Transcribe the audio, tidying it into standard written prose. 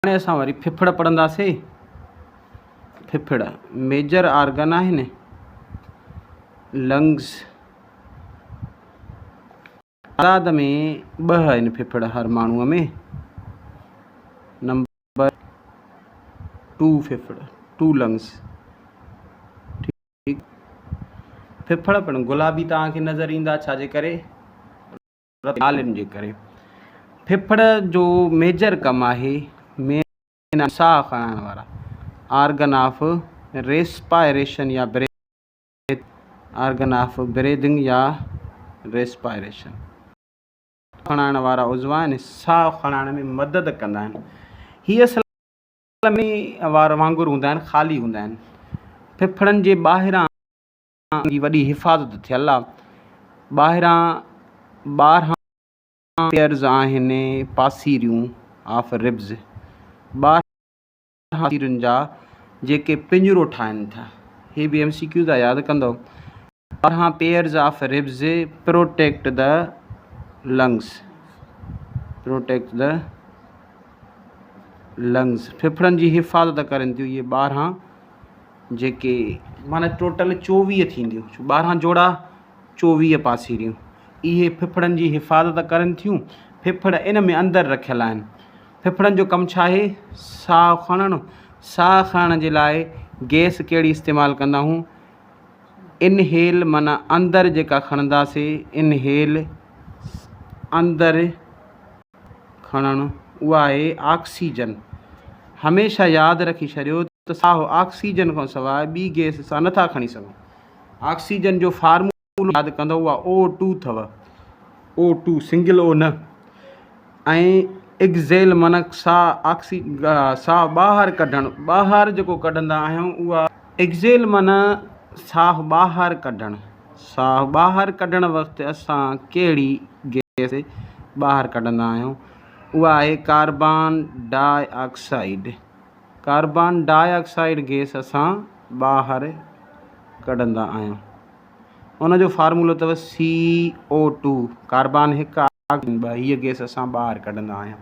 हाणे असां वरी फिफड़ पढ़ंदासीं। फिफड़ मेजर आर्गन आहिनि, लंग्स। तादाद में 2 आहिनि फिफड़ हर माण्हूअ में। Number 2 फिफड़, 2 lungs. ठीक, फिफड़ पिणु गुलाबी तव्हांखे नज़र ईंदा, छाजे करे? नालियुनि जे करे। फिफड़ जो मेजर कमु आहे साह खणण वारा आर्गन ऑफ रेस्पायरेशन या आर्गन ऑफ ब्रीदिंग या रेस्पायरेशन। खणण वारा उज़व आहिनि, साह खणण में मदद कंदा आहिनि। हीअ असल में वार वांगुरु हूंदा आहिनि, ख़ाली हूंदा आहिनि। फिफड़नि जे ॿाहिरां जी वॾी हिफ़ाज़त थियल आहे। ॿाहिरां 12 पेयर्स आहिनि पासीरियूं ऑफ रिब्स, 12 पासीरियुनि जा जेके पिंजरो ठाहिनि था। हे बि MCQ जा यादि कंदो। 12 pairs of ribs protect the lungs, protect the lungs. फिफड़नि जी हिफ़ाज़त करनि थियूं इहे 12 जेके, माना टोटल 24 थींदियूं। 12 जोड़ा 24 पासीरियूं, इहे फिफड़नि जी हिफ़ाज़त करनि थियूं। फिफड़ इन में अंदरि रखियल आहिनि। फिफड़नि जो कमु छा आहे? साह खणणु। साह खणण जे लाइ गैस कहिड़ी इस्तेमालु कंदा आहियूं? इनहेल, माना अंदरि जेका खणंदासीं, इनहेल अंदरि खणणु, उहा आहे ऑक्सीजन। हमेशह यादि रखी छॾियो त साह ऑक्सीजन खां सवाइ ॿी गैस सां नथा खणी सघूं। ऑक्सीजन जो फार्मूलो यादि कंदो, उहा O2 अथव। O2 सिंगल O न। ऐं एक्ज़ेल माना साह ॿाहिरि कढणु। ॿाहिरि जेको कढंदा आहियूं उहा एक्ज़ेल माना साह ॿाहिरि कढणु। साह ॿाहिरि कढण वक़्तु असां कहिड़ी गैस ॿाहिरि कढंदा आहियूं? उहा आहे carbon dioxide. Carbon dioxide gas असां ॿाहिरि कढंदा आहियूं। उनजो फार्मूलो अथव CO2। कार्बन 1 ऑक्सीजन 2, हीअ गैस असां ॿाहिरि कढंदा आहियूं।